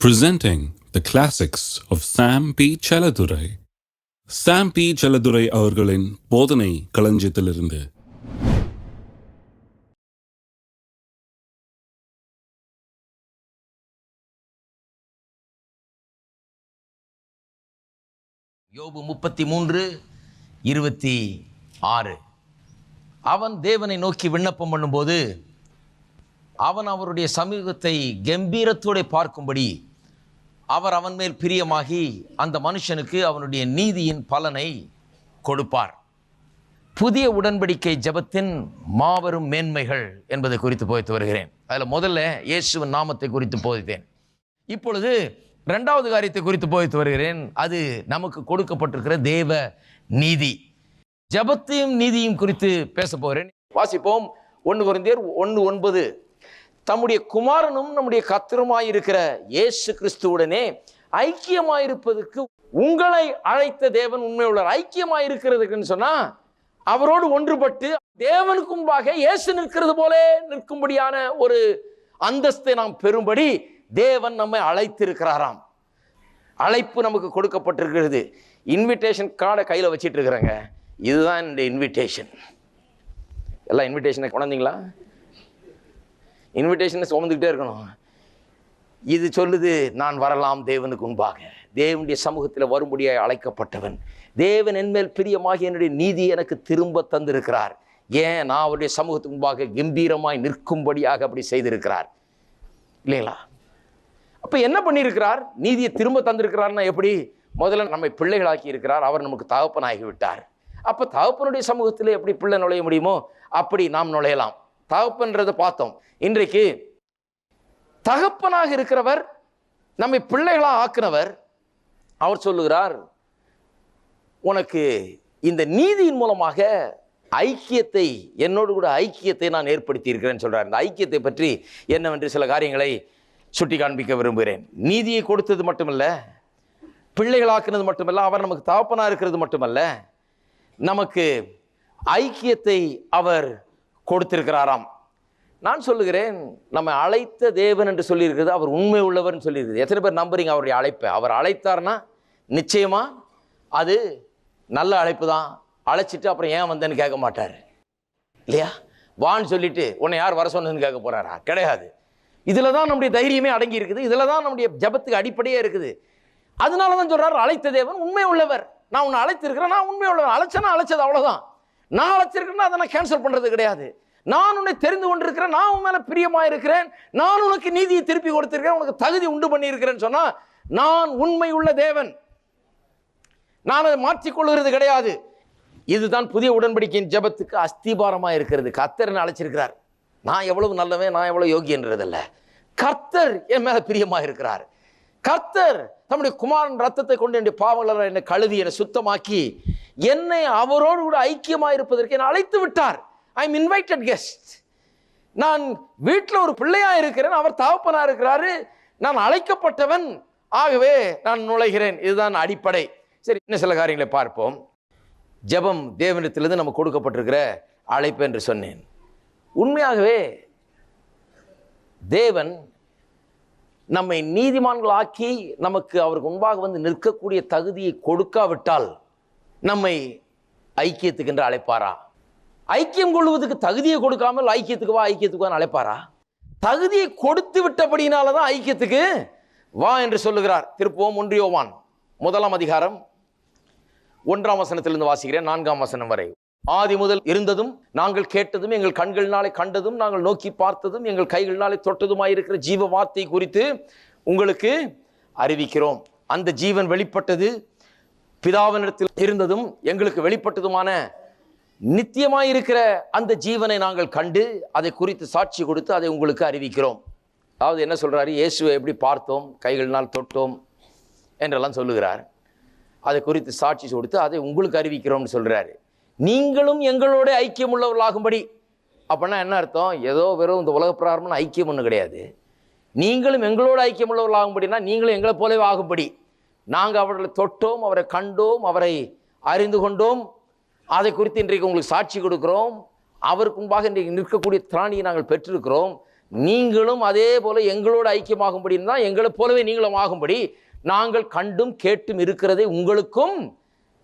Presenting the classics of Sam P. Chaladurai. Sam P. Chaladurai அவர்களின் போதனை களஞ்சியத்திலிருந்து. யோபு 33:26. அவன் தேவனை நோக்கி விண்ணப்பம் பண்ணும்போது அவன் அவருடைய சமூகத்தை கம்பீரத்தோடு பார்க்கும்படி அவர் அவன் மேல் பிரியமாகி அந்த மனுஷனுக்கு அவனுடைய நீதியின் பலனை கொடுப்பார். புதிய உடன்படிக்கை ஜெபத்தின் மாபெரும் மேன்மைகள் என்பதை குறித்து போதித்து வருகிறேன். அதில் முதல்ல இயேசுவின் நாமத்தை குறித்து போதித்தேன். இப்பொழுது இரண்டாவது காரியத்தை குறித்து போதித்து வருகிறேன். அது நமக்கு கொடுக்கப்பட்டிருக்கிற தேவ நீதி. ஜெபத்தையும் நீதியும் குறித்து பேச போகிறேன். வாசிப்போம். 1 கொரிந்தியர் 1:9. தம்முடைய குமாரனும் நம்முடைய கர்த்தருமாயிருக்கிற இயேசு கிறிஸ்துவுடனே ஐக்கியமாயிருப்பதற்கு உங்களை அழைத்த தேவன் உண்மை உள்ளார். ஐக்கியமாயிருக்கிறதுக்குன்னு சொன்னா அவரோடு ஒன்றுபட்டு தேவனுக்கு முன்பாக இயேசு நிற்கிறது போல நிற்கும்படியான ஒரு அந்தஸ்தை நாம் பெறும்படி தேவன் நம்மை அழைத்திருக்கிறாராம். அழைப்பு நமக்கு கொடுக்கப்பட்டிருக்கிறது. இன்விடேஷன் கார்டை கையில் வச்சிட்டு இருக்கிறாங்க. இதுதான் இந்த இன்விடேஷன். எல்லாம் இன்விடேஷனை கொண்டாந்தீங்களா? இன்விடேஷனை சுமந்துக்கிட்டே இருக்கணும். இது சொல்லுது, நான் வரலாம் தேவனுக்கு முன்பாக, தேவனுடைய சமூகத்தில் வரும்படியாக அழைக்கப்பட்டவன். தேவன் என்மேல் பிரியமாகி என்னுடைய நீதி எனக்கு திரும்ப தந்திருக்கிறார். ஏன்? நான் அவருடைய சமூகத்துக்கு முன்பாக கம்பீரமாய் நிற்கும்படியாக அப்படி செய்திருக்கிறார் இல்லைங்களா? அப்போ என்ன பண்ணியிருக்கிறார்? நீதியை திரும்ப தந்திருக்கிறார்னா எப்படி? முதல்ல நம்மை பிள்ளைகளாக்கி இருக்கிறார். அவர் நமக்கு தகப்பனாகி விட்டார். அப்போ தகப்பனுடைய சமூகத்தில் எப்படி பிள்ளை நுழைய முடியுமோ அப்படி நாம் நுழையலாம். தகப்பன்றதை பார்த்தோம். இன்றைக்கு தகப்பனாக இருக்கிறவர், நம்மை பிள்ளைகளாக ஆக்கினவர், அவர் சொல்லுகிறார், உனக்கு இந்த நீதியின் மூலமாக ஐக்கியத்தை, என்னோடு கூட ஐக்கியத்தை நான் ஏற்படுத்தி இருக்கிறேன்னு சொல்றார். இந்த ஐக்கியத்தை பற்றி என்னவென்று சில காரியங்களை சுட்டி காண்பிக்க விரும்புகிறேன். நீதியை கொடுத்தது மட்டுமல்ல, பிள்ளைகளாக்குனது மட்டுமல்ல, அவர் நமக்கு தகப்பனாக இருக்கிறது மட்டுமல்ல, நமக்கு ஐக்கியத்தை அவர் கொடுத்திருக்கிறாராம். நான் சொல்லுகிறேன், நம்ம அழைத்த தேவன் என்று சொல்லியிருக்கிறது, அவர் உண்மை உள்ளவர்னு சொல்லியிருக்குது. எத்தனை பேர் நம்புறீங்க அவருடைய அழைப்பை? அவர் அழைத்தார்னா நிச்சயமா அது நல்ல அழைப்பு தான். அழைச்சிட்டு அப்புறம் ஏன் வந்தேன்னு கேட்க மாட்டார் இல்லையா? வான்னு சொல்லிட்டு உன்னை யார் வர சொன்னதுன்னு கேட்க போறாரா? கிடையாது. இதில் தான் நம்முடைய தைரியமே அடங்கி இருக்குது. இதில் தான் நம்முடைய ஜபத்துக்கு அடிப்படையே இருக்குது. அதனால தான் சொல்றாரு, அழைத்த தேவன் உண்மை உள்ளவர். நான் உன்னை அழைத்திருக்கிறேன், நான் உண்மை உள்ளவர். அழைச்சேன்னா அழைச்சது அவ்வளோதான். நான் அழைச்சிருக்கிறேன்னா அதை நான் கேன்சல் பண்ணுறது கிடையாது. நான் உன்னை தெரிந்து கொண்டிருக்கிறேன், நான் உன் மேலே பிரியமாக இருக்கிறேன், நான் உனக்கு நீதியை திருப்பி கொடுத்திருக்கிறேன், உனக்கு தகுதி உண்டு பண்ணியிருக்கிறேன்னு சொன்னால் நான் உண்மை உள்ள தேவன். நான் அதை மாற்றிக்கொள்கிறது கிடையாது. இதுதான் புதிய உடன்படிக்கையின் ஜெபத்துக்கு அஸ்திபாரமாக இருக்கிறது. கர்த்தர் அழைச்சிருக்கிறார். நான் எவ்வளவு நல்லவன், நான் எவ்வளவு யோகியன்றதில்ல. கர்த்தர் என் மேலே பிரியமாக இருக்கிறார். கர்த்தர் தம்முடைய குமாரன் ரத்தத்தை கொண்டு என்னுடைய பாவங்களை என்னை கழுவி என்னை சுத்தமாக்கி என்னை அவரோடு கூட ஐக்கியமாக இருப்பதற்கு என்னை அழைத்து விட்டார். I am invited guest. நான் வீட்டில் ஒரு பிள்ளையா இருக்கிறேன், அவர் தகப்பனா இருக்கிறாரு, நான் அழைக்கப்பட்டவன், ஆகவே நான் நுழைகிறேன். இதுதான் அடிப்படை. சரி, இன்னும் சில காரியங்களை பார்ப்போம். ஜெபம் தேவனிடத்திலிருந்து நமக்கு கொடுக்கப்பட்டிருக்கிற அழைப்பு என்று சொன்னேன். உண்மையாகவே தேவன் நம்மை நீதிமான்கள் ஆக்கி நமக்கு அவருக்கு முன்பாக வந்து நிற்கக்கூடிய தகுதியை கொடுக்காவிட்டால் நம்மை ஐக்கியத்துக்கு என்று அழைப்பாரா? ஐக்கியம் கொள்வதற்கு தகுதியை கொடுக்காமல் ஐக்கியத்துக்கு வா, ஐக்கியத்துக்கு வா அழைப்பாரா? தகுதியை கொடுத்து விட்டபடினால தான் ஐக்கியத்துக்கு வா என்று சொல்லுகிறார். திருப்போம் 1 யோவான் 1ஆம் அதிகாரம் 1ஆம் வசனத்திலிருந்து வாசிக்கிறேன், 4ஆம் வசனம் வரை. ஆதி முதல் இருந்ததும், நாங்கள் கேட்டதும், எங்கள் கண்களினாலே கண்டதும், நாங்கள் நோக்கி பார்த்ததும், எங்கள் கைகளினாலே தொட்டதுமாயிருக்கிற ஜீவ வார்த்தை குறித்து உங்களுக்கு அறிவிக்கிறோம். அந்த ஜீவன் வெளிப்பட்டது, பிதாவினிடத்தில் இருந்ததும் எங்களுக்கு வெளிப்பட்டதுமான நித்தியமாயிருக்கிற அந்த ஜீவனை நாங்கள் கண்டு அதை குறித்து சாட்சி கொடுத்து அதை உங்களுக்கு அறிவிக்கிறோம். அதாவது என்ன சொல்றாரு? இயேசுவை எப்படி பார்த்தோம், கைகளினால் தொட்டோம் என்றெல்லாம் சொல்லுகிறார். அதை குறித்து சாட்சி கொடுத்து அதை உங்களுக்கு அறிவிக்கிறோம்னு சொல்றாரு. நீங்களும் எங்களோட ஐக்கியம் உள்ளவர்களாகும்படி. அப்படின்னா என்ன அர்த்தம்? ஏதோ வெறும் இந்த உலக பிராரமான ஐக்கியம் ஒன்றும் கிடையாது. நீங்களும் எங்களோட ஐக்கியம் உள்ளவர்களாகும்படினா நீங்களும் எங்களை போலவே ஆகும்படி. நாங்கள் அவர்களை தொட்டோம், அவரை கண்டோம், அவரை அறிந்து கொண்டோம், அதை குறித்து இன்றைக்கு உங்களுக்கு சாட்சி கொடுக்கிறோம். அவருக்கு முன்பாக இன்றைக்கு நிற்கக்கூடிய திராணியை நாங்கள் பெற்றிருக்கிறோம். நீங்களும் அதே போல எங்களோடு ஐக்கியமாகும்படி தான் எங்களைப் போலவே நீங்களும் ஆகும்படி நாங்கள் கண்டும் கேட்டும் இருக்கிறதை உங்களுக்கும்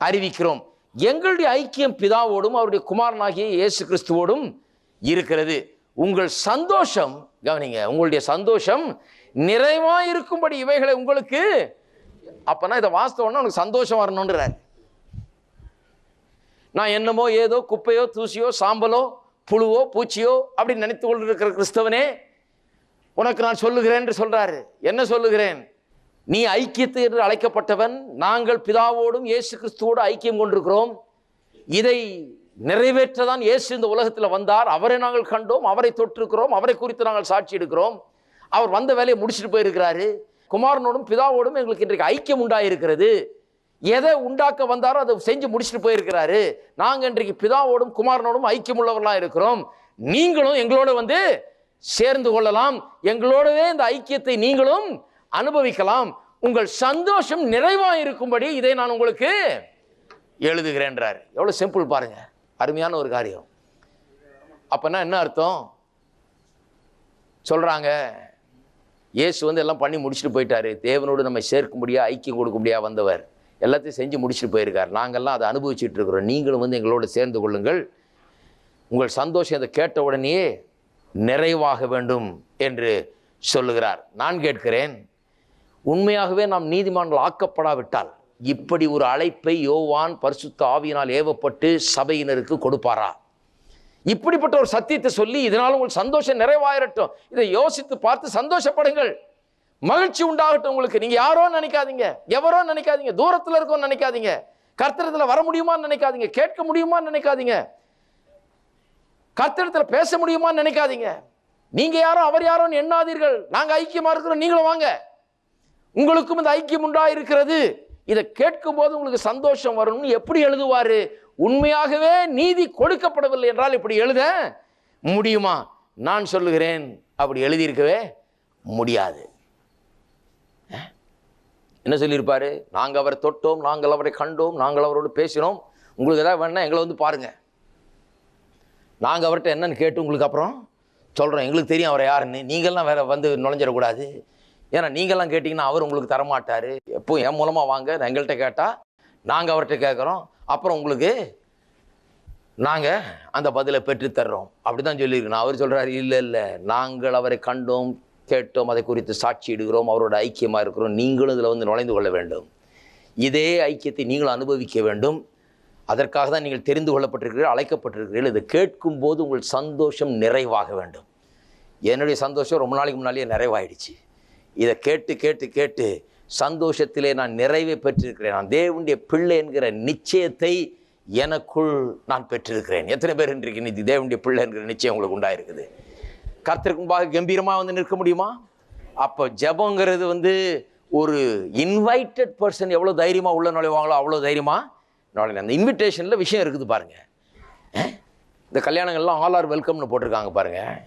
அறிவிக்கிறோம். எங்களுடைய ஐக்கியம் பிதாவோடும் அவருடைய குமாரனாகிய இயேசு கிறிஸ்துவோடும் இருக்கிறது. உங்கள் சந்தோஷம், கவனிங்க, உங்களுடைய சந்தோஷம் நிறைவாக இருக்கும்படி இவைகளை உங்களுக்கு, அப்பனா இதை வாஸ்தவம்னா உனக்கு சந்தோஷம் வரணுன்றார். நான் என்னமோ ஏதோ குப்பையோ தூசியோ சாம்பலோ புழுவோ பூச்சியோ அப்படின்னு நினைத்து கொண்டு இருக்கிற கிறிஸ்தவனே, உனக்கு நான் சொல்லுகிறேன் என்று சொல்றாரு. என்ன சொல்லுகிறேன்? நீ ஐக்கியத்தை என்று அழைக்கப்பட்டவன். நாங்கள் பிதாவோடும் இயேசு கிறிஸ்துவோடு ஐக்கியம் கொண்டிருக்கிறோம். இதை நிறைவேற்றதான் இயேசு இந்த உலகத்தில் வந்தார். அவரை நாங்கள் கண்டோம், அவரை தொற்றிருக்கிறோம், அவரை குறித்து நாங்கள் சாட்சி எடுக்கிறோம். அவர் வந்த வேலையை முடிச்சுட்டு போயிருக்கிறாரு. குமாரனோடும் பிதாவோடும் எங்களுக்கு இன்றைக்கு ஐக்கியம் உண்டாயிருக்கிறது. எதை உண்டாக்க வந்தாரோ அதை செஞ்சு முடிச்சுட்டு போயிருக்கிறாரு. நாங்கள் இன்றைக்கு பிதாவோடும் குமாரனோடும் ஐக்கியம் உள்ளவர்களாக இருக்கிறோம். நீங்களும் எங்களோட வந்து சேர்ந்து கொள்ளலாம். எங்களோடவே இந்த ஐக்கியத்தை நீங்களும் அனுபவிக்கலாம். உங்கள் சந்தோஷம் நிறைவாக இருக்கும்படி இதை நான் உங்களுக்கு எழுதுகிறேன்றார். எவ்வளோ சிம்பிள் பாருங்க, அருமையான ஒரு காரியம். அப்பனா என்ன அர்த்தம் சொல்றாங்க? இயேசு வந்து எல்லாம் பண்ணி முடிச்சுட்டு போயிட்டாரு. தேவனோடு நம்ம சேர்க்கும்படியா ஐக்கியம் கொடுக்கும்படியா வந்தவர் எல்லாத்தையும் செஞ்சு முடிச்சுட்டு போயிருக்கார். நாங்கள்லாம் அதை அனுபவிச்சுட்டு இருக்கிறோம். நீங்களும் வந்து எங்களோட சேர்ந்து கொள்ளுங்கள். உங்கள் சந்தோஷம் அதை கேட்ட உடனேயே நிறைவாக வேண்டும் என்று சொல்லுகிறார். நான் கேட்கிறேன், உண்மையாகவே நாம் நீதிமான்கள் ஆக்கப்படாவிட்டால் இப்படி ஒரு அழைப்பை யோவான் பரிசுத்த ஆவியினால் ஏவப்பட்டு சபையினருக்கு கொடுப்பாரா? இப்படிப்பட்ட ஒரு சத்தியத்தை சொல்லி இதனால் உங்கள் சந்தோஷம் நிறைவாயிரட்டும், இதை யோசித்து பார்த்து சந்தோஷப்படுங்கள், மகிழ்ச்சி உண்டாகட்டும் உங்களுக்கு. நீங்க யாரோ நினைக்காதீங்க, எவரோ நினைக்காதீங்க, தூரத்தில் இருக்கோ நினைக்காதீங்க, கர்த்தரிடத்தில் வர முடியுமான்னு நினைக்காதீங்க, கேட்க முடியுமான்னு நினைக்காதீங்க, கர்த்தரிடத்தில் பேச முடியுமான்னு நினைக்காதீங்க. நீங்க யாரோ அவர் யாரோன்னு எண்ணாதீர்கள். நாங்க ஐக்கியமா இருக்கிறோம், நீங்களும் வாங்க, உங்களுக்கும் இந்த ஐக்கியம் உண்டாயிருக்கிறது. இதை கேட்கும் போது உங்களுக்கு சந்தோஷம் வரணும்னு எப்படி எழுதுவாரு? உண்மையாகவே நீதி கொடுக்கப்படவில்லை என்றால் இப்படி எழுத முடியுமா? நான் சொல்லுகிறேன், அப்படி எழுதியிருக்கவே முடியாது. என்ன சொல்லியிருப்பாரு? நாங்கள் அவரை தொட்டோம், நாங்கள் அவரை கண்டோம், நாங்கள் அவரோடு பேசினோம். உங்களுக்கு ஏதாவது வேணா எங்களை வந்து பாருங்க, நாங்கள் அவர்கிட்ட என்னன்னு கேட்டு உங்களுக்கு அப்புறம் சொல்கிறோம். எங்களுக்கு தெரியும் அவரை யாருன்னு. நீங்கள்லாம் வேற வந்து நுழைஞ்சிடக்கூடாது. ஏன்னா நீங்கள்லாம் கேட்டிங்கன்னா அவர் உங்களுக்கு தரமாட்டார். எப்போ என் மூலமாக வாங்க, எங்கள்கிட்ட கேட்டால் நாங்கள் அவர்கிட்ட கேட்குறோம், அப்புறம் உங்களுக்கு நாங்கள் அந்த பதிலை பெற்றுத்தர்றோம். அப்படி தான் சொல்லியிருக்கணும். அவர் சொல்கிறாரு, இல்லை இல்லை, நாங்கள் அவரை கண்டோம், கேட்டோம், அதை குறித்து சாட்சி இடுகிறோம், அவரோட ஐக்கியமாக இருக்கிறோம். நீங்களும் இதில் வந்து நுழைந்து கொள்ள வேண்டும். இதே ஐக்கியத்தை நீங்களும் அனுபவிக்க வேண்டும். அதற்காக தான் நீங்கள் தெரிந்து கொள்ளப்பட்டிருக்கிறீர்கள், அழைக்கப்பட்டிருக்கிறீர்கள். இதை கேட்கும்போது உங்கள் சந்தோஷம் நிறைவாக வேண்டும். என்னுடைய சந்தோஷம் ரொம்ப நாளைக்கு முன்னாலேயே நிறைவாயிடுச்சு. இதை கேட்டு கேட்டு கேட்டு சந்தோஷத்திலே நான் நிறைவை பெற்றிருக்கிறேன். நான் தேவனுடைய பிள்ளை என்கிற நிச்சயத்தை எனக்குள் நான் பெற்றிருக்கிறேன். எத்தனை பேர் இன்றைக்கு இன்னைக்கு தேவனுடைய பிள்ளை என்கிற நிச்சயம் உங்களுக்கு உண்டாயிருக்குது? கர்த்தருக்கு முன்பாக கம்பீரமாக வந்து நிற்க முடியுமா? அப்போ ஜெபங்கிறது வந்து ஒரு இன்வைட்டட் பர்சன் எவ்வளோ தைரியமாக உள்ள நுழைவாங்களோ அவ்வளோ தைரியமாக நுழைய. அந்த இன்விடேஷனில் விஷயம் இருக்குது பாருங்கள். இந்த கல்யாணங்கள்லாம் ஆல் ஆர் வெல்கம்னு போட்டிருக்காங்க பாருங்கள்.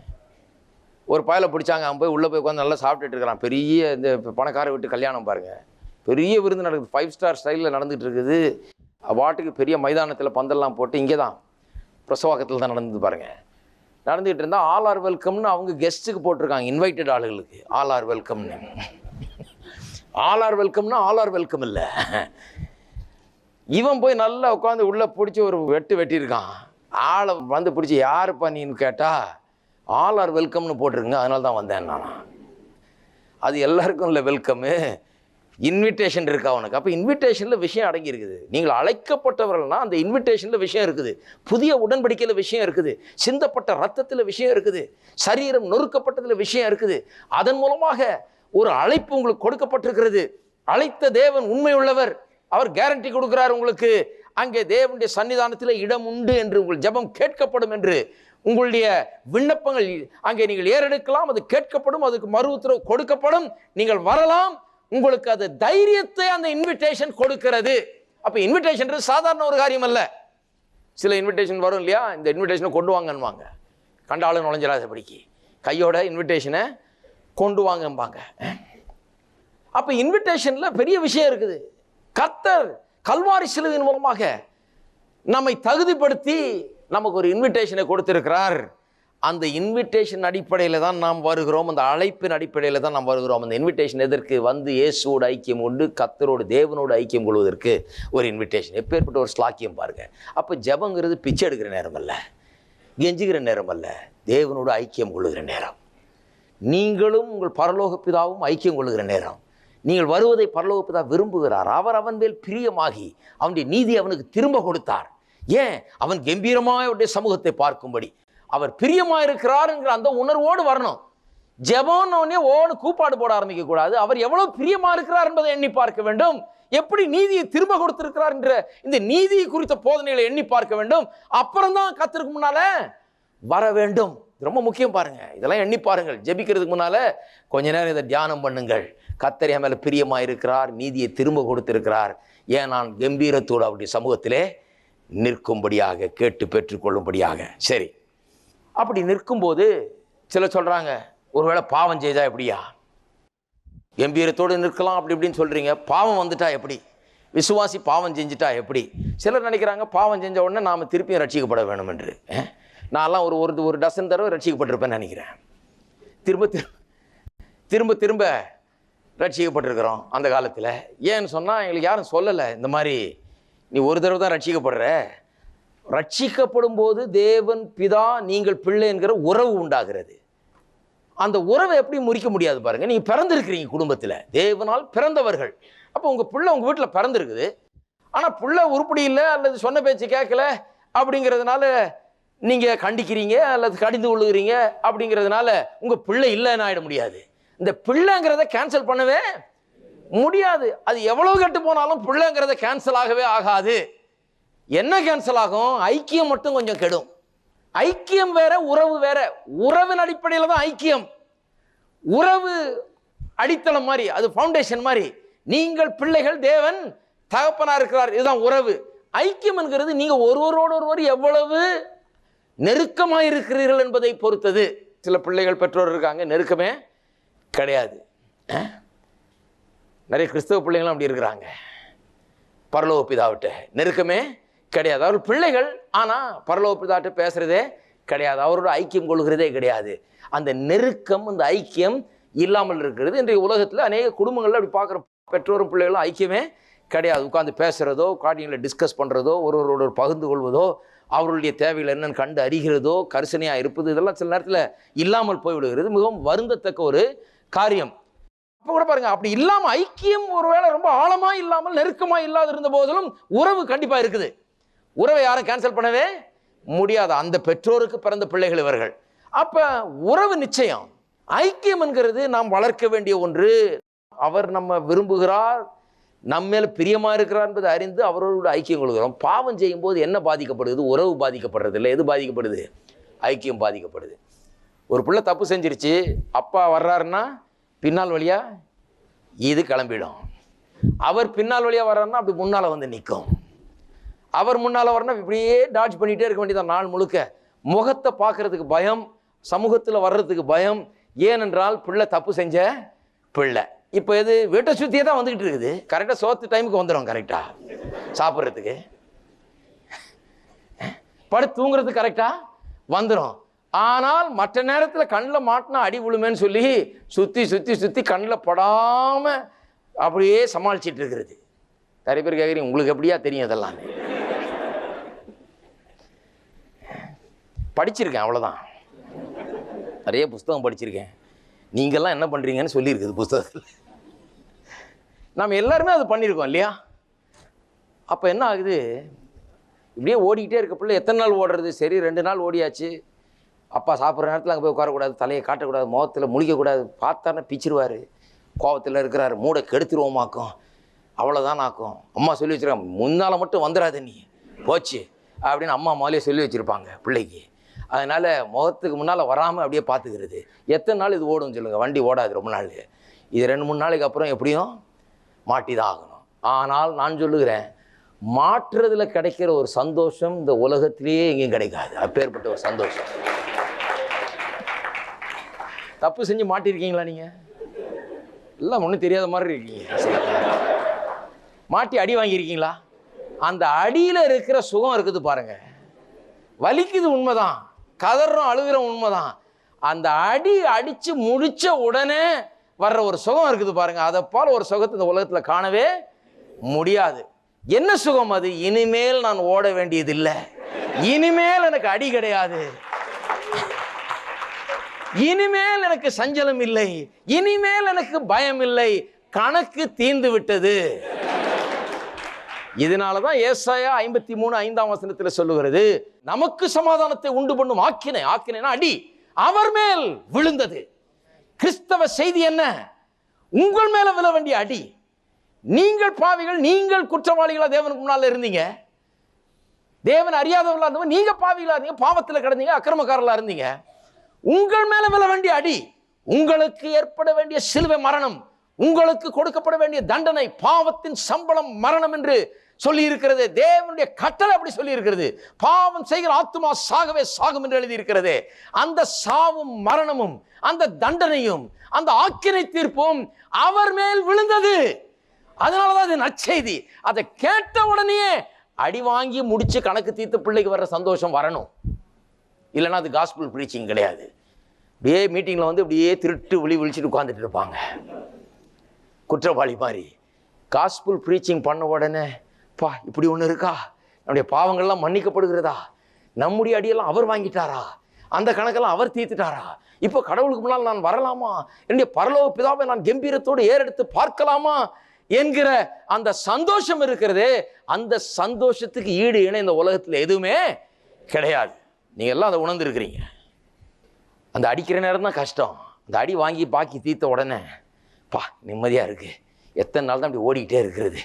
ஒரு பயலை பிடிச்சாங்க, அவன் போய் உள்ளே போய் உட்காந்து நல்லா சாப்பிட்டுட்டு இருக்கிறான். பெரிய இந்த பணக்கார வீட்டு கல்யாணம் பாருங்கள், பெரிய விருந்து நடக்குது, 5 ஸ்டார் ஸ்டைலில் நடந்துகிட்டு இருக்குது. வாட்டுக்கு பெரிய மைதானத்தில் பந்தல்லாம் போட்டு, இங்கே தான் பிரசவாக்கத்தில் தான் நடந்தது பாருங்கள். நடந்துகிட்டு இருந்தால் ஆல் ஆர் வெல்கம்னு அவங்க கெஸ்ட்டுக்கு போட்டிருக்காங்க, இன்வைட்டட் ஆளுகளுக்கு ஆல் ஆர் வெல்கம்னு. ஆல் ஆர் வெல்கம்னா ஆல் ஆர் வெல்கம் இல்லை. இவன் போய் நல்லா உட்காந்து உள்ளே பிடிச்சி ஒரு வெட்டியிருக்கான். ஆளை வந்து பிடிச்சி யாருப்பா நீன்னு கேட்டால் ஆல் ஆர் வெல்கம்னு போட்டிருக்குங்க, அதனால தான் வந்தேன் நான். அது எல்லாருக்கும் இல்லை வெல்கம்மு, இன்விடேஷன் இருக்கா அவனுக்கு. அப்போ இன்விடேஷனில் விஷயம் அடங்கி இருக்குது. நீங்கள் அழைக்கப்பட்டவர்கள்னா அந்த இன்விடேஷனில் விஷயம் இருக்குது, புதிய உடன்படிக்கையில் விஷயம் இருக்குது, சிந்தப்பட்ட ரத்தத்தில் விஷயம் இருக்குது, சரீரம் நொறுக்கப்பட்டதில் விஷயம் இருக்குது. அதன் மூலமாக ஒரு அழைப்பு உங்களுக்கு கொடுக்கப்பட்டிருக்கிறது. அழைத்த தேவன் உண்மை உள்ளவர், அவர் கேரண்டி கொடுக்கிறார் உங்களுக்கு. அங்கே தேவனுடைய சன்னிதானத்தில் இடம் உண்டு என்று, உங்கள் ஜெபம் கேட்கப்படும் என்று, உங்களுடைய விண்ணப்பங்கள் அங்கே நீங்கள் ஏறெடுக்கலாம், அது கேட்கப்படும், அதுக்கு மறு உத்தரவு கொடுக்கப்படும், நீங்கள் வரலாம். உங்களுக்கு அது தைரியத்தை அந்த இன்விடேஷன் கொடுக்கிறது. அப்போ இன்விடேஷன் சாதாரண ஒரு காரியம் அல்ல. சில இன்விடேஷன் வரும் இல்லையா, இந்த இன்விடேஷனை கொண்டு வாங்கன்னுவாங்க, கண்டாலும் நுழைஞ்சிடாதபடிக்கு கையோட இன்விடேஷனை கொண்டு வாங்கம்பாங்க. அப்போ இன்விடேஷனில் பெரிய விஷயம் இருக்குது. கர்த்தர் கல்வாரி சிலுவையின் மூலமாக நம்மை தகுதிப்படுத்தி நமக்கு ஒரு இன்விடேஷனை கொடுத்திருக்கிறார். அந்த இன்விடேஷன் அடிப்படையில் தான் நாம் வருகிறோம். அந்த அழைப்பின் அடிப்படையில் தான் நாம் வருகிறோம். அந்த இன்விடேஷன் எதற்கு? வந்து இயேசுவோடு ஐக்கியம் கொண்டு கர்த்தரோடு தேவனோடு ஐக்கியம் கொள்வதற்கு ஒரு இன்விடேஷன். எப்பேற்பட்ட ஒரு ஸ்லாக்கியம் பாருங்க. அப்போ ஜெபங்கிறது பிச்சை எடுக்கிற நேரம் அல்ல, கெஞ்சுகிற நேரம் அல்ல, தேவனோடு ஐக்கியம் கொள்ளுகிற நேரம். நீங்களும் உங்கள் பரலோக பிதாவும் ஐக்கியம் கொள்ளுகிற நேரம். நீங்கள் வருவதை பரலோக பிதா விரும்புகிறார். அவர் அவன் மேல் பிரியமாகி அவனுடைய நீதி அவனுக்கு திரும்ப கொடுத்தார். ஏன்? அவன் கம்பீரமாக அவருடைய சமூகத்தை பார்க்கும்படி. அவர் பிரியமாக இருக்கிறார் என்கிற அந்த உணர்வோடு வரணும். ஜெபம்னே ஓடு கூப்பாடு போட ஆரம்பிக்க கூடாது. அவர் எவ்வளவு பிரியமா இருக்கிறார் என்பதை எண்ணி பார்க்க வேண்டும். எப்படி நீதியை திரும்ப கொடுத்திருக்கிறார் என்ற இந்த நீதியை குறித்த போதனைகளை எண்ணி பார்க்க வேண்டும். அப்புறம்தான் கர்த்தருக்கு முன்னால வர வேண்டும். ரொம்ப முக்கியம் பாருங்க. இதெல்லாம் எண்ணி பாருங்கள். ஜெபிக்கிறதுக்கு முன்னால கொஞ்ச நேரம் இதை தியானம் பண்ணுங்கள். கர்த்தர் என் மேல பிரியமா இருக்கிறார், நீதியை திரும்ப கொடுத்திருக்கிறார். ஏன் நான் கம்பீரத்தோடு அவருடைய சமூகத்திலே நிற்கும்படியாக, கேட்டு பெற்றுக்கொள்ளும்படியாக. சரி, அப்படி நிற்கும்போது சிலர் சொல்றாங்க, ஒருவேளை பாவம் செய்தா எப்படியா? கம்பீரத்தோடு நிற்கலாம் அப்படி இப்படின்னு சொல்றீங்க, பாவம் வந்துட்டா எப்படி? விசுவாசி பாவம் செஞ்சுட்டா எப்படி? சிலர் நினைக்கிறாங்க பாவம் செஞ்ச உடனே நாம திருப்பியும் ரட்சிக்கப்பட வேணும் என்று. நான்லாம் ஒரு டசன் தடவை ரட்சிக்கப்பட்டிருப்பேன்னு நினைக்கிறேன். திரும்ப திரும்ப ரட்சிக்கப்பட்டிருக்கிறோம் அந்த காலத்தில். ஏன்னு சொன்னால் எங்களுக்கு யாரும் சொல்லலை, இந்த மாதிரி நீ ஒரு தடவை தான் ரட்சிக்கப்படுற. ரட்சிக்கப்படும் போது தேவன் பிதா நீங்கள் பிள்ளை என்கிற உறவு உண்டாகிறது. அந்த உறவை எப்படி முறிக்க முடியாது பாருங்க. நீங்க பிறந்திருக்கிறீங்க குடும்பத்தில், தேவனால் பிறந்தவர்கள். அப்போ உங்க பிள்ளை உங்க வீட்டில் பிறந்திருக்குது. ஆனால் பிள்ளை உருப்படி இல்லை அல்லது சொன்ன பேச்சு கேட்கல அப்படிங்கிறதுனால நீங்க கண்டிக்கிறீங்க அல்லது கடிந்து கொள்ளுகிறீங்க. அப்படிங்கிறதுனால உங்க பிள்ளை இல்லைன்னு ஆயிட முடியாது. இந்த பிள்ளைங்கிறத கேன்சல் பண்ணவே முடியாது. அது எவ்வளவு கெட்டு போனாலும் பிள்ளைங்கிறத கேன்சல் ஆகவே ஆகாது. என்ன கேன்சல் ஆகும்? ஐக்கியம் மட்டும் கொஞ்சம் கெடும். ஐக்கியம் வேற, உறவு வேற. உறவின் அடிப்படையில் தான் ஐக்கியம். உறவு அடித்தளம் மாதிரி, அது ஃபவுண்டேஷன் மாதிரி. நீங்கள் பிள்ளைகள், தேவன் தகப்பனா இருக்கிறார், இதுதான் உறவு. ஐக்கியம் என்கிறது நீங்க ஒருவரோடு ஒருவர் எவ்வளவு நெருக்கமாக இருக்கிறீர்கள் என்பதை பொறுத்தது. சில பிள்ளைகள் பெற்றோர் இருக்காங்க நெருக்கமே கிடையாது. நிறைய கிறிஸ்தவ பிள்ளைங்களும் அப்படி இருக்கிறாங்க. பரலோக பிதாவிட்ட நெருக்கமே கிடையாது. அவர்கள் பிள்ளைகள், ஆனால் பரலோக பிதாவிட்ட பேசுறதே கிடையாது, அவரோட ஐக்கியம் கொள்கிறதே கிடையாது. அந்த நெருக்கம், அந்த ஐக்கியம் இல்லாமல் இருக்கிறது. இன்றைய உலகத்தில் அநேக குடும்பங்களில் அப்படி பார்க்குற பெற்றோரும் பிள்ளைகளும் ஐக்கியமே கிடையாது. உட்காந்து பேசுகிறதோ, காரியங்களை டிஸ்கஸ் பண்ணுறதோ, ஒருவரோட பகிர்ந்து கொள்வதோ, அவர்களுடைய தேவைகள் என்னன்னு கண்டு அறிகிறதோ, கரிசனையாக இருப்பது, இதெல்லாம் சில நேரத்தில் இல்லாமல் போய்விடுகிறது. மிகவும் வருந்தத்தக்க ஒரு காரியம். அப்போ கூட பாருங்க, அப்படி இல்லாமல் ஐக்கியம் ஒருவேளை ரொம்ப ஆழமாக இல்லாமல் நெருக்கமாக இல்லாத இருந்த போதிலும் உறவு கண்டிப்பாக இருக்குது. உறவை யாரும் கேன்சல் பண்ணவே முடியாது. அந்த பெற்றோருக்கு பிறந்த பிள்ளைகள் இவர்கள். அப்ப உறவு நிச்சயம். ஐக்கியம் என்கிறது நாம் வளர்க்க வேண்டிய ஒன்று. அவர் நம்ம விரும்புகிறார், நம்மேல பிரியமா இருக்கிறார் என்பதை அறிந்து அவரோட ஐக்கியம் கொள்கிறோம். பாவம் செய்யும் போது என்ன பாதிக்கப்படுது? உறவு பாதிக்கப்படுறது இல்லை. எது பாதிக்கப்படுது? ஐக்கியம் பாதிக்கப்படுது. ஒரு பிள்ளை தப்பு செஞ்சிருச்சு, அப்பா வர்றாருன்னா பின்னால் வழியா இது கிளம்பிடும். அவர் பின்னால் வழியா வர்றாருன்னா அப்படி முன்னால வந்து நிற்கும். அவர் முன்னால் வரணும், இப்படியே டாட்ஜ் பண்ணிகிட்டே இருக்க வேண்டியதான் நாள் முழுக்க. முகத்தை பார்க்கறதுக்கு பயம், சமூகத்தில் வர்றதுக்கு பயம். ஏனென்றால் பிள்ளை தப்பு செஞ்ச பிள்ளை. இப்போ எது? வீட்டை சுற்றியே தான் வந்துக்கிட்டு இருக்குது. கரெக்டாக சோத்து டைமுக்கு வந்துடும், கரெக்டாக சாப்பிட்றதுக்கு, படுத்து தூங்குறதுக்கு கரெக்டாக வந்துடும். ஆனால் மற்ற நேரத்தில் கண்ணில் மாட்டினா அடி விழுமேன்னு சொல்லி சுற்றி சுற்றி சுற்றி கண்ணில் படாமல் அப்படியே சமாளிச்சிட்டு இருக்கிறது. நிறைய பேர் கேட்குறீங்க, உங்களுக்கு எப்படியா தெரியும் இதெல்லாம்? படிச்சிருக்கேன், அவ்வளோதான். நிறைய புஸ்தகம் படிச்சிருக்கேன். நீங்கள்லாம் என்ன பண்ணுறீங்கன்னு சொல்லியிருக்குது புஸ்தகத்தில். நாம் எல்லாருமே அது பண்ணியிருக்கோம் இல்லையா? அப்போ என்ன ஆகுது? இப்படியே ஓடிக்கிட்டே இருக்க பிள்ளை எத்தனை நாள் ஓடுறது? சரி, 2 நாள் ஓடியாச்சு. அப்பா சாப்பிட்ற நேரத்தில் அங்கே போய் உட்காரக்கூடாது, தலையை காட்டக்கூடாது, முகத்தில் முழிக்கக்கூடாது, பார்த்தானே பிச்சிருவார். கோபத்தில் இருக்கிறாரு, மூடை கெடுத்துருவோமாக்கும், அவ்வளோதான் ஆக்கும். அம்மா சொல்லி வச்சுருக்காங்க, முன்னால் மட்டும் வந்துடாது நீ போச்சு அப்படின்னு அம்மா முதலே சொல்லி வச்சுருப்பாங்க பிள்ளைக்கு. அதனால் முகத்துக்கு முன்னால் வராமல் அப்படியே பார்த்துக்கிறது. எத்தனை நாள் இது ஓடும்னு சொல்லுங்கள்? வண்டி ஓடாது ரொம்ப நாள். இது 2-3 நாளைக்கு அப்புறம் எப்படியும் மாட்டி தான் ஆகணும். ஆனால் நான் சொல்லுகிறேன், மாற்றுறதுல கிடைக்கிற ஒரு சந்தோஷம் இந்த உலகத்திலேயே எங்கேயும் கிடைக்காது. அப்பேற்பட்ட ஒரு சந்தோஷம். தப்பு செஞ்சு மாட்டிருக்கீங்களா? நீங்கள் எல்லாம் ஒன்றும் தெரியாத மாதிரி இருக்கீங்க. மாட்டி அடி வாங்கியிருக்கீங்களா? அந்த அடியில் இருக்கிற சுகம் இருக்குது பாருங்க. வலிக்குது, உண்மைதான். கதறோம், அழுகிறோம், உண்மைதான். அந்த அடி அடிச்சு முடிச்ச உடனே வர்ற ஒரு சுகம் இருக்குது பாருங்க, அதை போல ஒரு சுகத்தை இந்த உலகத்தில் காணவே முடியாது. என்ன சுகம் அது? இனிமேல் நான் ஓட வேண்டியதில்லை, இனிமேல் எனக்கு அடி கிடையாது, இனிமேல் எனக்கு சஞ்சலம் இல்லை, இனிமேல் எனக்கு பயம் இல்லை, கணக்கு தீர்ந்து விட்டது. இதனாலதான் ஏசாயா 53:5 சொல்லுகிறது, நமக்கு சமாதானத்தை உண்டு பண்ணும் ஆக்கினை, ஆக்கினைனா அடி, அவர் மேல் விழுந்தது. கிறிஸ்தவ செய்தி என்ன? உங்கள் மேல விழ வேண்டிய அடி. நீங்கள் பாவிகள், நீங்கள் குற்றவாளிகளா தேவனுக்கு முன்னால இருந்தீங்க, தேவன் அறியாதவர்களா இருந்தவங்க, நீங்க பாவிகளா இருந்தீங்க, பாவத்தில் கிடந்தீங்க, அக்கிரமக்காரர்களா இருந்தீங்க. உங்கள் மேல விழ வேண்டிய அடி, உங்களுக்கு ஏற்பட வேண்டிய சிலுவை மரணம், உங்களுக்கு கொடுக்கப்பட வேண்டிய தண்டனை, பாவத்தின் சம்பளம் மரணம் என்று சொல்லி இருக்கிறது. தேவனுடைய கட்டளை அப்படி சொல்லி இருக்கிறது. பாவம் செய்கிற ஆத்துமா சாகவே சாகும் என்று எழுதி இருக்கிறது. அந்த சாவும் மரணமும் அந்த தண்டனையும் அந்த ஆக்கினை தீர்ப்பும் அவர் மேல் விழுந்தது. அதனாலதான் அது நற்செய்தி. அதை கேட்ட உடனே அடி வாங்கி முடிச்சு கணக்கு தீர்த்த பிள்ளைக்கு வர்ற சந்தோஷம் வரணும். இல்லைன்னா அது காஸ்பிள் ப்ரீச்சிங் கிடையாது. அப்படியே மீட்டிங்கில் வந்து அப்படியே திருட்டு விழிச்சுட்டு உட்காந்துட்டு இருப்பாங்க குற்றவாளி மாதிரி. காஸ்பிள் ப்ரீச்சிங் பண்ண உடனே, பா இப்படி ஒன்று இருக்கா, நம்முடைய பாவங்கள்லாம் மன்னிக்கப்படுகிறதா, நம்முடைய அடியெல்லாம் அவர் வாங்கிட்டாரா, அந்த கணக்கெல்லாம் அவர் தீர்த்துட்டாரா, இப்போ கடவுளுக்கு முன்னால் நான் வரலாமா, என்னுடைய பரலோக பிதாவை நான் கம்பீரத்தோடு ஏறெடுத்து பார்க்கலாமா என்கிற அந்த சந்தோஷம் இருக்கிறது. அந்த சந்தோஷத்துக்கு ஈடு இணை இந்த உலகத்தில் எதுவுமே கிடையாது. நீங்கள் எல்லாம் அதை உணர்ந்துருக்கிறீங்க. அந்த அடிக்கிற நேரம் தான் கஷ்டம். அந்த அடி வாங்கி பாக்கி தீர்த்த உடனே பா நிம்மதியாக இருக்குது. எத்தனை நாள் தான் அப்படி ஓடிக்கிட்டே இருக்கிறது,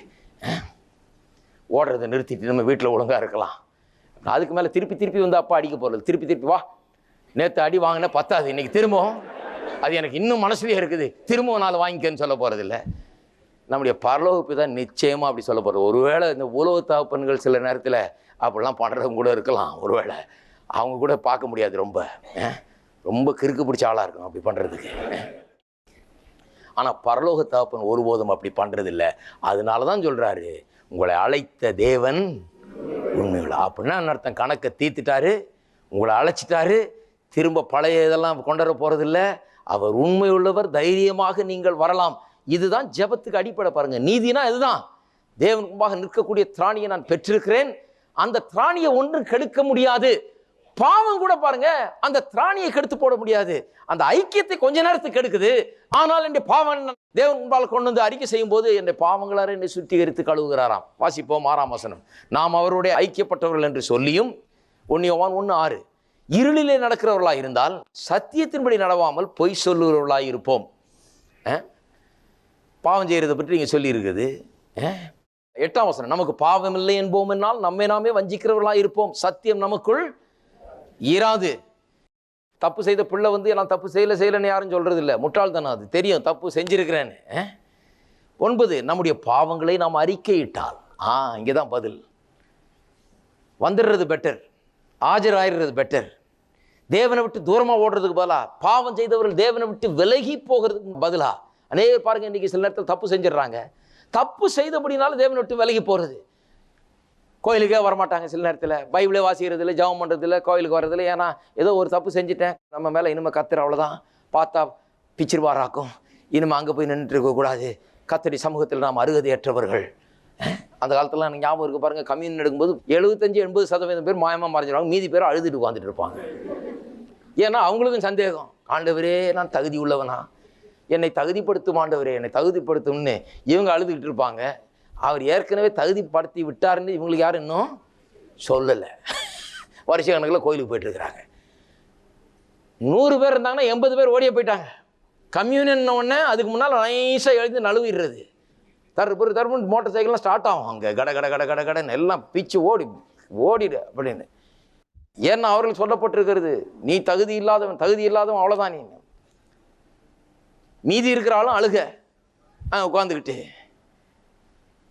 ஓடுறதை நிறுத்திட்டு நம்ம வீட்டில் ஒழுங்காக இருக்கலாம். அதுக்கு மேலே திருப்பி வந்து அப்பா அடிக்க போகிறது, திருப்பி வா, நேற்று அடி வாங்கினா பத்தாது, இன்றைக்கி திரும்பவும் அது எனக்கு இன்னும் மனசுலேயே இருக்குது, திரும்பவும் நாள் வாங்கிக்கன்னு சொல்ல போகிறதில்ல. நம்முடைய பரலோகப்பு தான் நிச்சயமாக அப்படி சொல்ல போகிறது. ஒருவேளை இந்த உலக தகப்பன்கள் சில நேரத்தில் அப்படிலாம் பண்ணுறவங்க கூட இருக்கலாம். ஒருவேளை அவங்க கூட பார்க்க முடியாது, ரொம்ப கிறுக்கு பிடிச்ச ஆளாக இருக்கும் அப்படி பண்ணுறதுக்கு. ஆனால் பரலோக தகப்பன் ஒருபோதும் அப்படி பண்ணுறதில்ல. அதனால தான் சொல்கிறாரு, உங்களை அழைத்த தேவன் உண்மையுள்ள. அப்படின்னா அர்த்தம், கணக்கை தீர்த்துட்டாரு, உங்களை அழைச்சிட்டாரு, திரும்ப பழைய இதெல்லாம் கொண்டு வர போகிறதில்ல. அவர் உண்மையுள்ளவர், தைரியமாக நீங்கள் வரலாம். இதுதான் ஜெபத்துக்கு அடிப்படை. பாருங்க, நீதினா இதுதான். தேவன் முன்பாக நிற்கக்கூடிய திராணியை நான் பெற்றிருக்கிறேன், அந்த திராணியை ஒன்றும் கெடுக்க முடியாது. பாவம் கூட பாருங்க அந்த திராணியை கெடுத்து போட முடியாது, அந்த ஐக்கியத்தை கொஞ்ச நேரத்துக்கு கெடுக்குது. ஆனால் என்னுடைய பாவம் தேவன் முன்பால் கொண்டு வந்து அறிக்கை செய்யும் போது என்னுடைய பாவங்களார என்னை சுத்திகரித்து கழுவுகிறாராம். வாசிப்போம் 6ஆம் வசனம். நாம் அவருடைய ஐக்கியப்பட்டவர்கள் என்று சொல்லியும் 1 யோவான் 1:6, இருளிலே நடக்கிறவர்களாக இருந்தால் சத்தியத்தின்படி நடவாமல் பொய் சொல்லுகிறவர்களாக இருப்போம். பாவம் செய்கிறதை பற்றி நீங்கள் சொல்லி இருக்குது. 8ஆம் வசனம், நமக்கு பாவம் இல்லை என்போம் என்னால் நம்மை நாமே வஞ்சிக்கிறவர்களாக இருப்போம், சத்தியம் நமக்குள் இராது. தப்பு செய்த பிள்ளை வந்து நான் தப்பு செய்யலைன்னு யாரும் சொல்றது இல்லை, முட்டாள்தானே, அது தெரியும் தப்பு செஞ்சிருக்கிறேன்னு. 9, நம்முடைய பாவங்களை நாம் அறிக்கையிட்டால், இங்கே தான் பதில், வந்துடுறது பெட்டர், ஆஜராயிடுறது பெட்டர். தேவனை விட்டு தூரமாக ஓடுறதுக்கு பதிலாக பாவம் செய்தவர்கள் தேவனை விட்டு விலகி போகிறதுக்கு பதிலாக அநேகர் பாருங்க இன்றைக்கி சில நேரத்தில் தப்பு செஞ்சிடறாங்க. தப்பு செய்தபடினாலும் தேவனை விட்டு விலகி போகிறது. கோயிலுக்கே வரமாட்டாங்க, சில நேரத்தில் பைபிளே வாசிக்கிறதில்ல, ஜெபம் பண்ணுறதில்ல, கோயிலுக்கு வர்றதில்ல. ஏன்னா ஏதோ ஒரு தப்பு செஞ்சுட்டேன், நம்ம மேலே இனிமேல் கத்துற, அவ்வளோதான், பார்த்தா பிச்சிருவாராக்கும், இனிமேல் அங்கே போய் நின்றுட்டு இருக்கக்கூடாது, கத்தடி சமூகத்தில் நாம் அருகதையற்றவர்கள். அந்த காலத்தில் எனக்கு ஞாபகம் இருக்குது பாருங்கள், கம்யூன் எடுக்கும்போது 75-80% பேர் மாயமாக மறைஞ்சிருவாங்க, மீதி பேர் அழுதுட்டு உட்காந்துட்டு இருப்பாங்க. ஏன்னா அவங்களுக்கும் சந்தேகம், ஆண்டவரே நான் தகுதி உள்ளவனா, என்னை தகுதிப்படுத்தும் ஆண்டவரே என்னை தகுதிப்படுத்தும்னு இவங்க அழுதுகிட்டு இருப்பாங்க. அவர் ஏற்கனவே தகுதிப்படுத்தி விட்டாருன்னு இவங்களுக்கு யாரும் இன்னும் சொல்லலை. வருஷ கணக்கில் கோயிலுக்கு போயிட்டுருக்குறாங்க. 100 பேர் இருந்தாங்கன்னா 80 பேர் ஓடியே போயிட்டாங்க. கம்யூனியன் ஒன்று அதுக்கு முன்னால் நைஸாக எழுதி நழுவிடுறது, தருப்புன்னு மோட்டர் சைக்கிள்லாம் ஸ்டார்ட் ஆகும், அங்கே கட கட கட கட கடன்னு எல்லாம் பிச்சு ஓடிடு அப்படின்னு. ஏன்னா அவர்களுக்கு சொல்லப்பட்டிருக்கிறது, நீ தகுதி இல்லாதவன் அவ்வளோதான். நீ மீதி இருக்கிறாலும் அழுக உட்காந்துக்கிட்டு.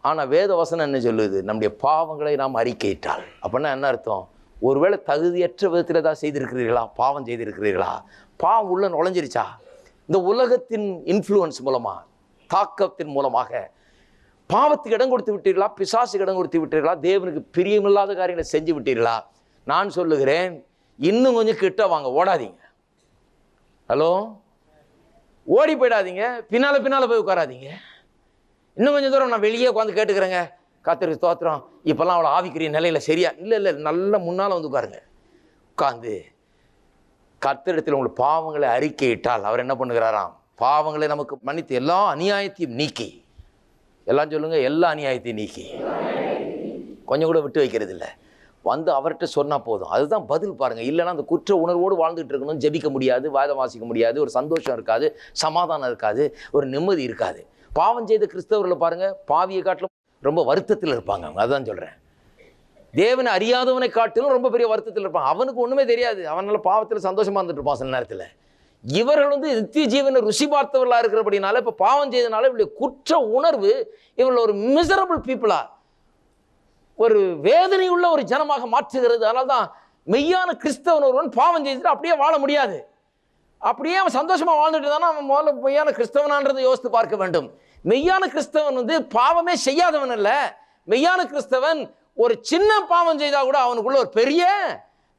ஆனால் வேத வசனம் என்ன சொல்லுது, நம்முடைய பாவங்களை நாம் அறிக்கையிட்டால். அப்படின்னா என்ன அர்த்தம், ஒருவேளை தகுதியற்ற விதத்தில் ஏதாவது செய்திருக்கிறீர்களா, பாவம் செய்திருக்கிறீர்களா, பாவம் உள்ள நுழைஞ்சிருச்சா, இந்த உலகத்தின் இன்ஃப்ளூயன்ஸ் மூலமாக, தாக்கத்தின் மூலமாக பாவத்துக்கு இடம் கொடுத்து விட்டீர்களா, பிசாசுக்கு இடம் கொடுத்து விட்டீர்களா, தேவனுக்கு பிரியமில்லாத காரியங்களை செஞ்சு விட்டீர்களா? நான் சொல்லுகிறேன், இன்னும் கொஞ்சம் கிட்ட வாங்க, ஓடாதீங்க. ஹலோ, ஓடி போயிடாதீங்க, பின்னால் போய் உட்காராதீங்க. இன்னும் கொஞ்சம் தூரம் நான் வெளியே உட்காந்து கேட்டுக்கிறேங்க, கர்த்தருக்கு ஸ்தோத்திரம், இப்போல்லாம் அவளை ஆவிக்குரிய நிலையில் சரியா இல்லை, நல்ல முன்னால் வந்து உட்காருங்க. உட்காந்து கர்த்தரிடத்தில் உங்கள் பாவங்களை அறிக்கையிட்டால் அவர் என்ன பண்ணுகிறாராம்? பாவங்களை நமக்கு மன்னித்து எல்லா அநியாயத்தையும் நீக்கி, எல்லாம் சொல்லுங்க, எல்லா அநியாயத்தையும் நீக்கி, கொஞ்சம் கூட விட்டு வைக்கிறது இல்லை. வந்து அவர்கிட்ட சொன்னால் போதும். அதுதான் பதில் பாருங்கள். இல்லைன்னா அந்த குற்ற உணர்வோடு வாழ்ந்துட்டு இருக்கணும், ஜெபிக்க முடியாது, வேதம் வாசிக்க முடியாது, ஒரு சந்தோஷம் இருக்காது, சமாதானம் இருக்காது, ஒரு நிம்மதி இருக்காது. பாவம் செய்த கிறிஸ்தவர்களை பாருங்கள், பாவியை காட்டிலும் ரொம்ப வருத்தத்தில் இருப்பாங்க. அவங்க அதுதான் சொல்கிறேன். தேவனை அறியாதவனை காட்டிலும் ரொம்ப பெரிய வருத்தத்தில் இருப்பான். அவனுக்கு ஒன்றுமே தெரியாது, அவனால பாவத்தில் சந்தோஷமாக இருந்துட்டு இருப்பான் சில நேரத்தில். இவர்கள் வந்து நித்திய ஜீவனை ருசி பார்த்தவர்களாக இருக்கிறபடினால இப்போ பாவம் செய்தனால இவருடைய குற்ற உணர்வு இவர்கள் ஒரு மிசரபிள் பீப்புளா, ஒரு வேதனை உள்ள ஒரு ஜனமாக மாற்றுகிறது. அதனால தான் மெய்யான கிறிஸ்தவன் ஒருவன் பாவம் செய்துட்டு அப்படியே வாழ முடியாது. அப்படியே அவன் சந்தோஷமாக வாழ்ந்துட்டு தானே அவன் முதல்ல மெய்யான கிறிஸ்தவனான்றதை யோசித்து பார்க்க வேண்டும். மெய்யான கிறிஸ்தவன் வந்து பாவமே செய்யாதவன் அல்ல. மெய்யான கிறிஸ்தவன் ஒரு சின்ன பாவம் செய்தால் கூட அவனுக்குள்ள ஒரு பெரிய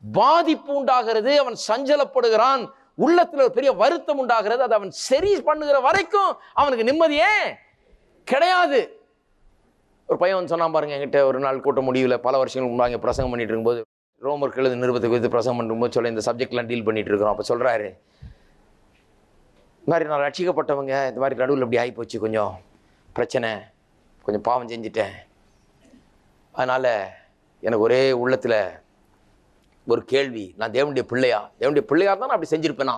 பாதிப்பு உண்டாகிறது, அவன் சஞ்சலப்படுகிறான், உள்ளத்தில் ஒரு பெரிய வருத்தம் உண்டாகிறது. அதை அவன் சரி பண்ணுகிற வரைக்கும் அவனுக்கு நிம்மதியே கிடையாது. ஒரு பையன் வந்து சொன்னான் பாருங்க, என்கிட்ட ஒரு நாள் கூட்ட முடியல, பல வருஷங்களுக்கு முன்னாடி பிரசங்கம் பண்ணிட்டு இருக்கும்போது, ரோமர் எழுது நிருபத்தை குறித்து பிரசங்கம் பண்ணும்போது சொல்ல, இந்த சப்ஜெக்ட்லாம் டீல் பண்ணிட்டு இருக்கிறோம். அப்போ சொல்கிறாரு, இந்த மாதிரி நான் ரட்சிக்கப்பட்டவங்க, இந்த மாதிரி நடுவில் இப்படி ஆகிப்போச்சு, கொஞ்சம் பிரச்சனை, கொஞ்சம் பாவம் செஞ்சுட்டேன், அதனால் எனக்கு ஒரே உள்ளத்தில் ஒரு கேள்வி, நான் தேவனுடைய பிள்ளையா? தேவனுடைய பிள்ளையாக தான் நான் அப்படி செஞ்சுருப்பேனா?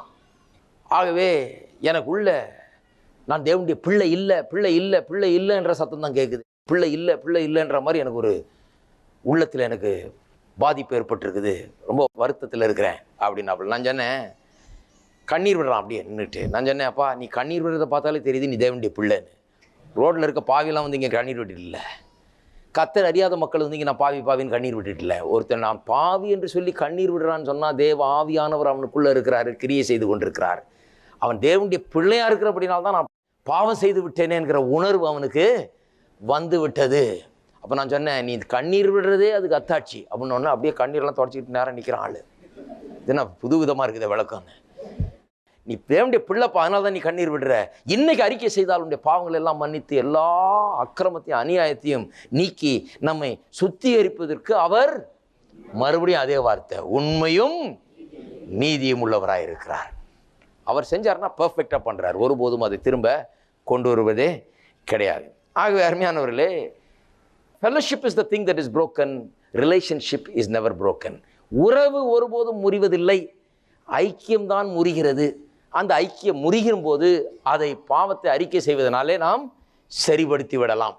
ஆகவே எனக்கு உள்ள நான் தேவனுடைய பிள்ளை இல்லை, பிள்ளை இல்லை, பிள்ளை இல்லைன்ற சத்தம் தான் கேட்குது. பிள்ளை இல்லை, பிள்ளை இல்லைன்ற மாதிரி எனக்கு ஒரு உள்ளத்தில் எனக்கு பாதிப்பு ஏற்பட்டிருக்குது, ரொம்ப வருத்தத்தில் இருக்கிறேன் அப்படின்னு. அப்படி நான் சொன்னேன், கண்ணீர் விடுறான் அப்படியே நின்றுட்டு. நான் சொன்னேன், அப்பா நீ கண்ணீர் விடுறதை பார்த்தாலே தெரியுது நீ தேவனுடைய பிள்ளைன்னு. ரோட்டில் இருக்க பாவிலாம் வந்து இங்கே கண்ணீர் விட்டுட்டு இல்லை, கர்த்தர் அறியாத மக்கள் வந்து இங்கே நான் பாவின்னு கண்ணீர் விட்டுட்டு இல்லை. ஒருத்தர் நான் பாவி என்று சொல்லி கண்ணீர் விடுறான்னு சொன்னால் தேவ ஆவியானவர் அவனுக்குள்ளே இருக்கிறாரு, கிரியை செய்து கொண்டிருக்கிறார். அவன் தேவனுடைய பிள்ளையாக இருக்கிற அப்படின்னால்தான் நான் பாவம் செய்து விட்டேனேங்கிற உணர்வு அவனுக்கு வந்து விட்டது. அப்போ நான் சொன்னேன், நீ கண்ணீர் விடுறதே அதுக்கு அத்தாட்சி அப்படின்னு. அப்படியே கண்ணீர்லாம் தொடச்சிக்கிட்டு நேரம் நிற்கிறான் ஆள். இதுனா புது விதமாக இருக்குது விளக்கம்னு. நீ தேவனுடைய பிள்ளைப்பா, அதனால தான் நீ கண்ணீர் விடுற. இன்னைக்கு அறிக்கை செய்தால் உன்னுடைய பாவங்கள் எல்லாம் மன்னித்து எல்லா அக்கிரமத்தையும் அநியாயத்தையும் நீக்கி நம்மை சுத்திகரிப்பதற்கு அவர் மறுபடியும் அதே வார்த்தை, உண்மையும் நீதியும் உள்ளவராக இருக்கிறார். அவர் செஞ்சார்னா பர்ஃபெக்டாக பண்ணுறார், ஒருபோதும் அதை திரும்ப கொண்டு வருவதே கிடையாது. ஆகவே அருமையானவர்களே, fellowship is the thing that is broken, relationship is never broken. உறவு ஒருபோதும் முறிவதில்லை, ஐக்கியம்தான் முறிகிறது. அந்த ஐக்கியம் முறிகிற போது அதை பாவத்தை அறிக்கை செய்வதனாலே நாம் சரிபடுத்தி விடலாம்.